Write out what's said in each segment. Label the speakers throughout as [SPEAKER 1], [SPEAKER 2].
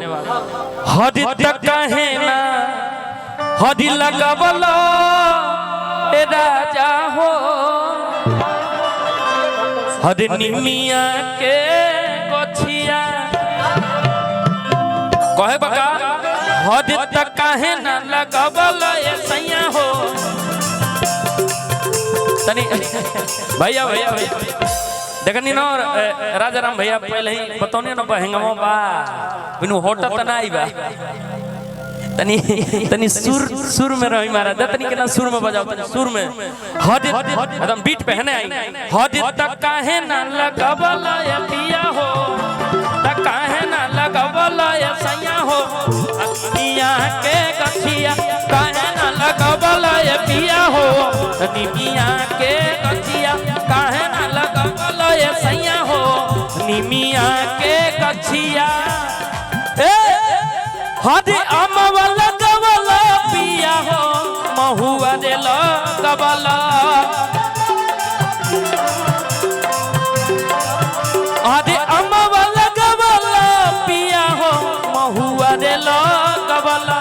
[SPEAKER 1] हद तक कहे ना हदी लगवला ए राजा हो हद निमिया के गछिया कहे बका हद तक कहे ना लगवला ए सैया हो तनी भैया भैया देखनी ना राजा राम भैया पहले ही बतौने ना बहंगमो बा बिनु होटल त नाई बा तनी तनी सुर में रही महाराज तनी के ना सुर में बजाओ तनी सुर में हद एकदम बीट पे है ना आई हद तक काहे ना लगवला या पिया हो तक काहे ना लगवला या सैया हो मिया के गछिया काहे ना लगवला या पिया हो तनी मिया के गछिया काहे ना लगवला या सैया हो निमिया के गछिया ए हद अमवला गवला पिया हो महुआ देला गवला हद अमवला गवला पिया हो महुआ देला गवला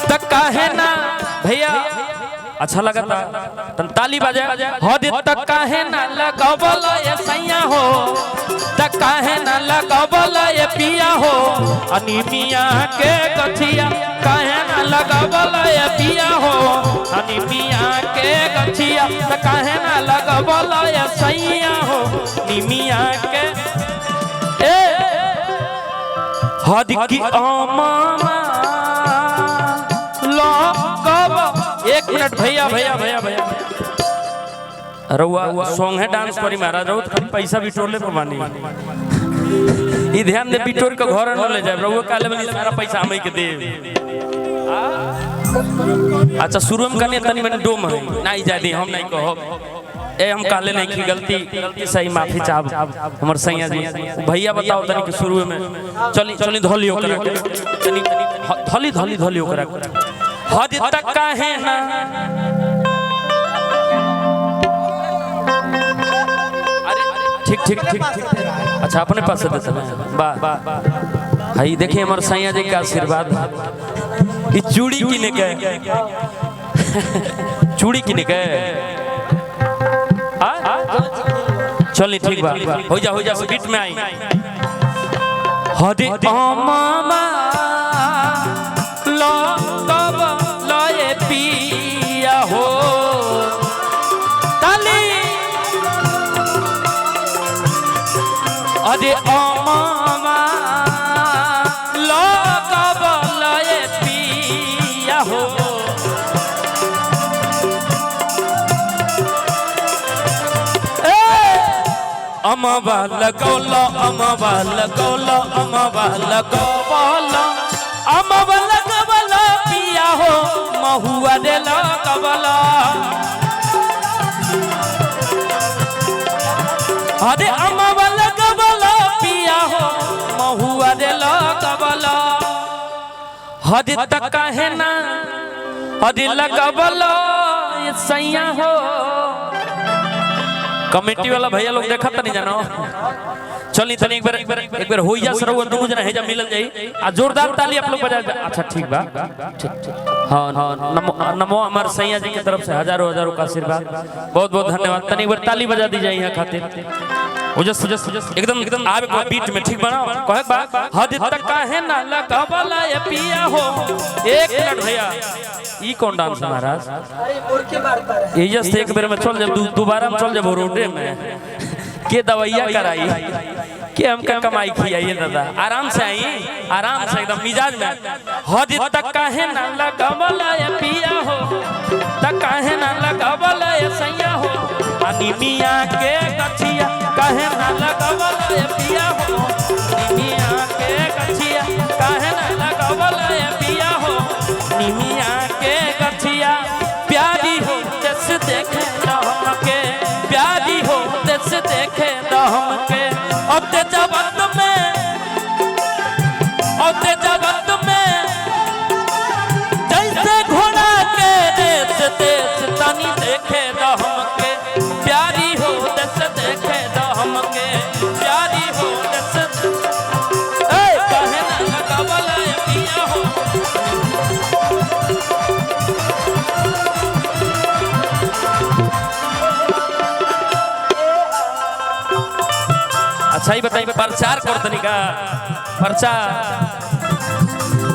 [SPEAKER 1] तक काहे ना भैया अच्छा लगा था तन ताली बजा हद तक काहे ना लगवला ये सैया हो तक काहे ना लगवला ये पिया हो अनिमिया के गछिया काहे ना लगवला ये पिया हो अनिमिया के गछिया तक काहे ना लगवला ये सैया हो निमिया के ए हद की अमामा एक मिनट भैया भैया भैया भैया रउआ सॉन्ग है डांस करी महाराज रउत खाली पैसा बिटोरले पर मानी ई ध्यान दे बिटोर के घर न ले जाए रउआ काले वाली सारा पैसा हमें के दे अच्छा शुरू में कने तनी मैंने डोम है नहीं जादी हम नहीं कहो ए हम काले नहीं की गलती सही माफी चाहब हमर सैया जी भैया बताओ तनी के शुरू में चली चली धोली ओकरा तनी धोली धोली धोली ओकरा हद तक काहे ना ठीक ठीक ठीक अच्छा अपने पास से देते वाह हाई देखिए हमारे सैया जी का आशीर्वाद ये चूड़ी किने के चूड़ी किने के चलिए ठीक बा हो जा बीच में आई हद मामा लो पिया हो ताली अरे अमामा लगवला ये पिया हो अमावा लगवला अमावा लगवला अमावा लगवला अमावा लगवला पिया हो महुआ देला गवला अरे अमावा लगवला पिया हो महुआ देला गवला हद तक काहे ना हद लगवला ये सैया हो कमेटी वाला भैया लोग देखा नहीं जानो चली तनी एक बार हो जा सरो दोनों जना हेजा मिलल जाई आ जोरदार ताली आप लोग बजा अच्छा ठीक बा ठीक हां नमो अमर सैया जी की तरफ से हजारों हजारों का आशीर्वाद बहुत बहुत धन्यवाद तनी एक बार ताली बजा दी जाए यहां खातिर उजस एकदम आवे को बीट में ठीक बनाओ कहे बा हद तक काहे ना लगवला ये पिया हो एक मिनट भैया ई कौन डांस महाराज अरे मुर्की मारता है ये जस्ट एक बार में चल जब दोबारा में चल जब रोडे में के दवाइया कराई के हमका कमाई खियाइए दादा आराम से आई आराम से एकदम मिजाज में हद तक काहे ना लगवला ये पिया हो तक काहे ना लगवला ये सैया हो अनिमिया के गछिया काहे ना लगवला ये पिया हो निमिया के गछिया काहे ना लगवला ये पिया हो निमिया के गछिया प्यारी हो जस देखे हमके प्यारी हो जस देखे हमके अब ते जगत में जैसे घोड़ा के देश देश तनी देखे हमके प्यारी हो देश देखे हमके प्यारी हो जैसे कहे ना लगावल पिया हो। अच्छा ही बताइए प्रचार कर तनी का प्रचार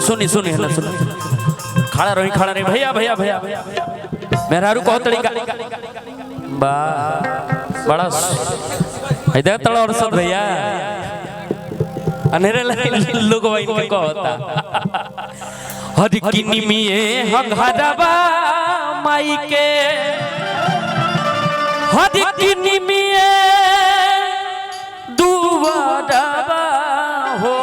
[SPEAKER 1] सुनी सुनी है ना सुनी खड़ा रही भैया भैया भैया मेहरारू कहो तरीका बा बड़ा इधर तड़ा और सब भैया अनेरे लोग वही को होता हद किन्नी मिए हंगारबा माई के हद किन्नी मिए दुआरबा हो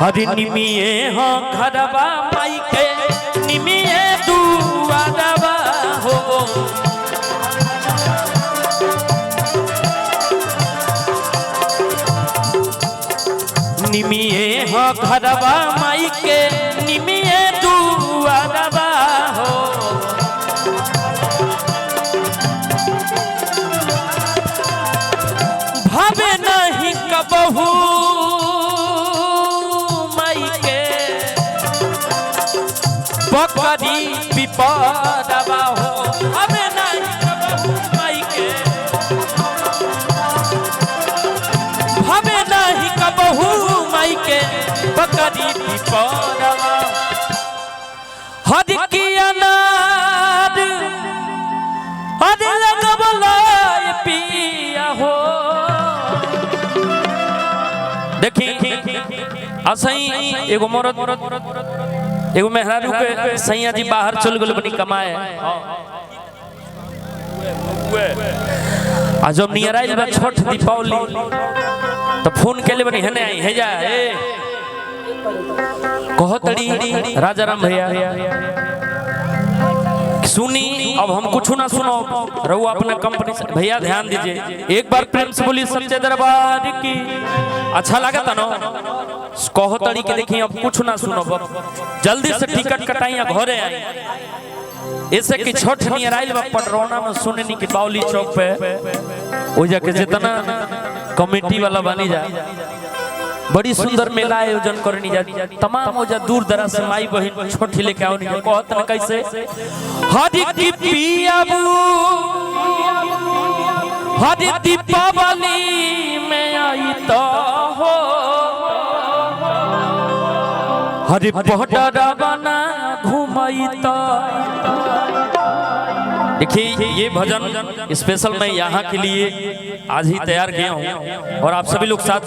[SPEAKER 1] हद निमिए हंगारबा माई के निमिए दुआरबा हो निमिए हंगारबा माई के निमिए दुआरबा हो भावे नहीं कबहू माई के बकरी विपदबा हो भावे नहीं कबहू माई के भावे नहीं कबहू माई के बकरी विपदबा हद की अनार हद लगवला पिया हो देखी असई एगो मरद एगो मेहरारू के सैया जी बाहर चल गेल बनी कमाए आ जब नियर आइल बा छठ दीपावली तो फोन केले बनी हने आई हे जा ए कहो तड़ी राजाराम भैया सुनी अब हम कुछ ना सुनो रहू अपने कंपनी से भैया ध्यान दीजिए एक बार प्रेम से बोली सच्चे दरबार की अच्छा लगा था ना कहो तड़ी के देखिए अब कुछ ना सुनो जल्दी से टिकट कटाइया घरे आई ऐसे कि छठ नियर आइल बा पटरौना में सुननी की बावली चौक पे ओ जाके जितना कमेटी वाला बनी जा बड़ी सुंदर मेला आयोजन करनी जा तमाम हो जा दूर दराज से माई बहन छोटी लेके आओ नहीं कहत न कैसे हरि की पियाबू हरि दीपावली में आई तो हो हरि पहटरा बना घुमाई तो देखिए ये भजन स्पेशल मैं यहाँ के लिए आज ही तैयार किया हूँ और आप सभी लोग साथ